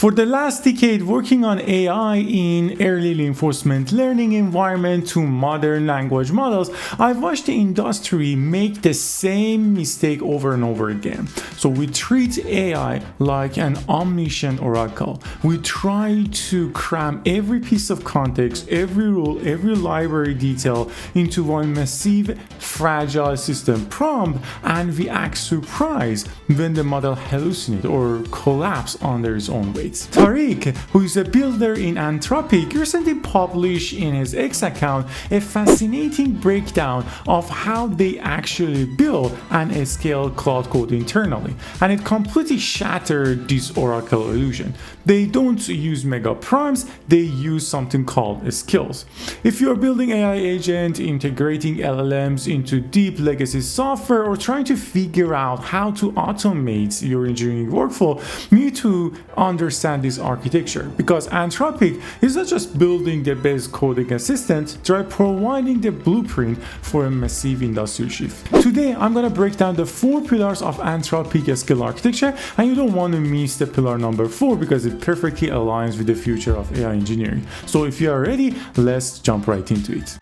For the last decade, working on AI in early reinforcement learning environment to modern language models, I've watched the industry make the same mistake over and over again. So we treat AI like an omniscient oracle. We try to cram every piece of context, every rule, every library detail into one massive, fragile system prompt, and we act surprised when the model hallucinates or collapses under its own weight. Tariq, who is a builder in Anthropic, recently published in his X account a fascinating breakdown of how they actually build and scale Claude code internally, and it completely shattered this oracle illusion. They don't use mega primes, they use something called skills. If you're building AI agent, integrating LLMs into deep legacy software, or trying to figure out how to automate your engineering workflow, you need to understand this architecture, because Anthropic is not just building the best coding assistant, they're providing the blueprint for a massive industry shift. Today I'm going to break down the 4 pillars of Anthropic skill architecture, and you don't want to miss the pillar number 4 because it perfectly aligns with the future of AI engineering. So if you are ready, let's jump right into it.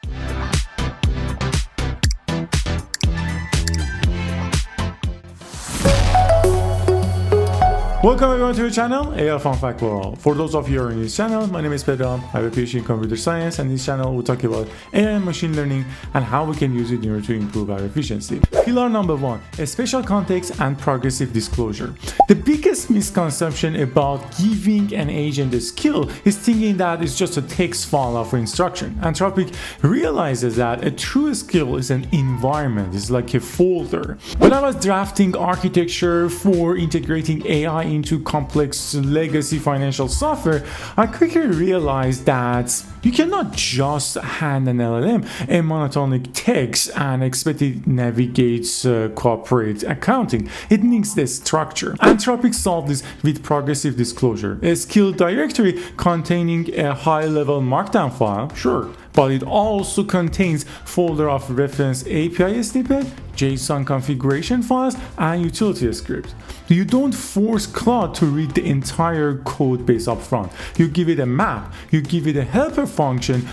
Welcome everyone to the channel, AI Fun Fact World. For those of you who are in this channel, my name is Pedro. I have a PhD in computer science, and in this channel we'll talk about AI and machine learning and how we can use it in order to improve our efficiency. Pillar number 1, a spatial context and progressive disclosure. The biggest misconception about giving an agent a skill is thinking that it's just a text file of instruction. Anthropic realizes that a true skill is an environment, it's like a folder. When I was drafting architecture for integrating AI into complex legacy financial software, I quickly realized that you cannot just hand an LLM a monotonic text and expect it navigates corporate accounting. It needs the structure. Anthropic solved this with progressive disclosure, a skill directory containing a high-level markdown file, sure, but it also contains folder of reference API snippet, JSON configuration files, and utility scripts. You don't force Claude to read the entire code base up front. You give it a map, you give it a helper function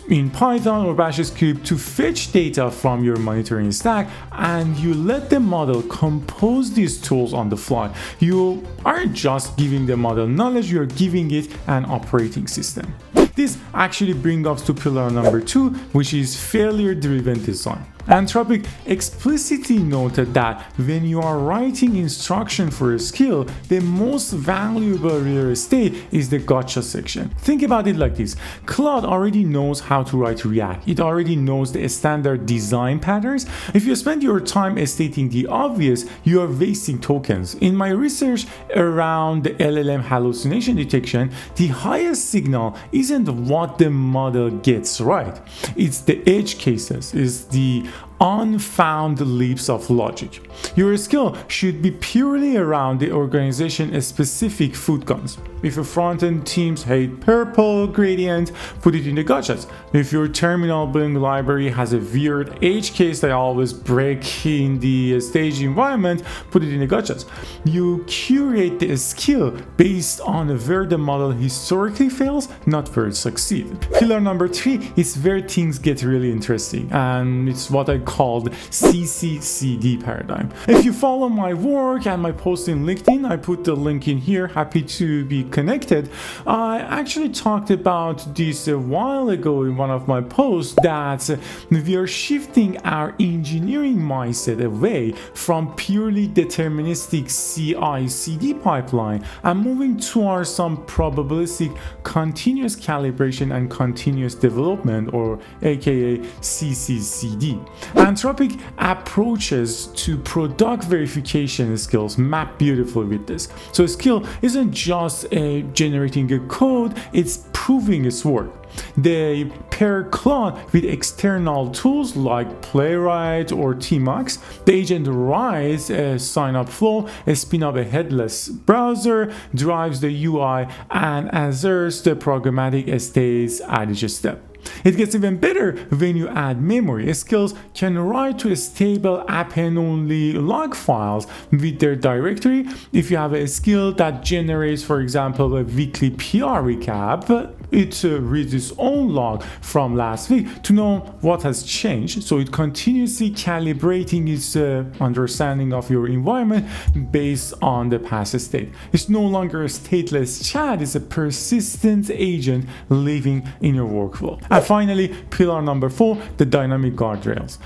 in Python or Bash script to fetch data from your monitoring stack, and you let the model compose these tools on the fly. You aren't just giving the model knowledge, you're giving it an operating system. This actually brings us to pillar number 2, which is failure-driven design. Anthropic explicitly noted that when you are writing instruction for a skill, the most valuable real estate is the gotcha section. Think about it like this. Claude already knows how to write React. It already knows the standard design patterns. If you spend your time stating the obvious, you are wasting tokens. In my research around the LLM hallucination detection, the highest signal isn't what the model gets right. It's the edge cases, it's the unfound leaps of logic. Your skill should be purely around the organization's specific food guns. If your front-end teams hate purple gradient, put it in the gotchas. If your terminal building library has a weird edge case that always break in the stage environment, put it in the gotchas. You curate the skill based on where the model historically fails, not where it succeeds. Pillar number 3 is where things get really interesting, and it's what I called CCCD paradigm. If you follow my work and my post in LinkedIn, I put the link in here, happy to be connected. I actually talked about this a while ago in one of my posts, that we are shifting our engineering mindset away from purely deterministic CI/CD pipeline and moving towards some probabilistic continuous calibration and continuous development, or aka CCCD. Anthropic approaches to product verification skills map beautifully with this. So a skill isn't just generating a code, it's proving its work. They pair Claude with external tools like Playwright or Tmux. The agent writes a sign-up flow, spin up a headless browser, drives the UI, and asserts the programmatic states at each step. It gets even better when you add memory. Skills can write to stable append-only log files with their directory. If you have a skill that generates, for example, a weekly PR recap, it reads its own log from last week to know what has changed. So it continuously calibrating its understanding of your environment based on the past state. It's no longer a stateless chat, it's a persistent agent living in your workflow. And finally, pillar number 4, the dynamic guardrails.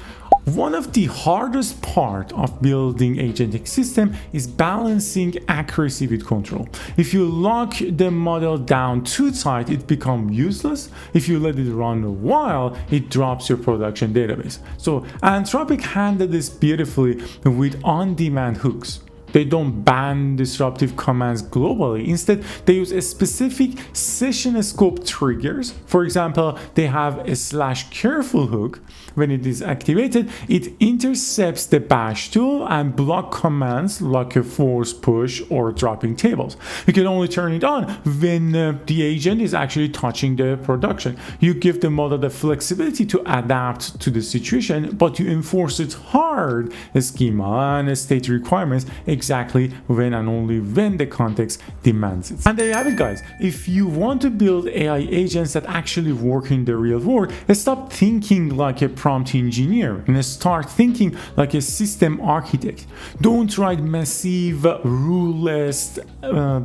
One of the hardest part of building agentic system is balancing accuracy with control. If you lock the model down too tight, it becomes useless. If you let it run a while, it drops your production database. So Anthropic handled this beautifully with on-demand hooks. They don't ban disruptive commands globally. Instead, they use a specific session scope triggers. For example, they have a /careful hook. When it is activated, it intercepts the bash tool and block commands like a force push or dropping tables. You can only turn it on when the agent is actually touching the production. You give the model the flexibility to adapt to the situation, but you enforce it hard schema and state requirements exactly when and only when the context demands it. And there you have it, guys. If you want to build AI agents that actually work in the real world, stop thinking like a prompt engineer and start thinking like a system architect. Don't write massive rule-less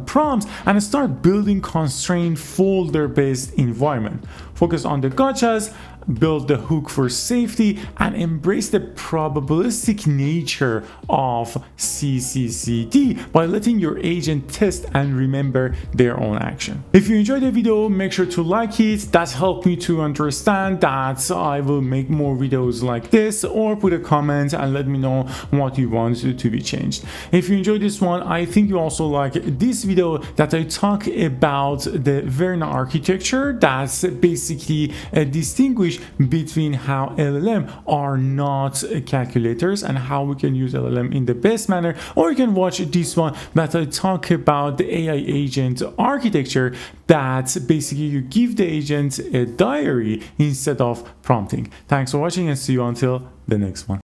prompts and start building constrained folder-based environment. Focus on the gotchas, build the hook for safety, and embrace the probabilistic nature of CCCD by letting your agent test and remember their own action. If you enjoyed the video, make sure to like it. That helped me to understand that I will make more videos like this, or put a comment and let me know what you want to be changed. If you enjoyed this one, I think you also like this video that I talk about the Verna architecture that's basically distinguish between how LLM are not calculators and how we can use LLM in the best manner. Or you can watch this one that I talk about the AI agent architecture, that basically you give the agent a diary instead of prompting. Thanks for watching and see you until the next one.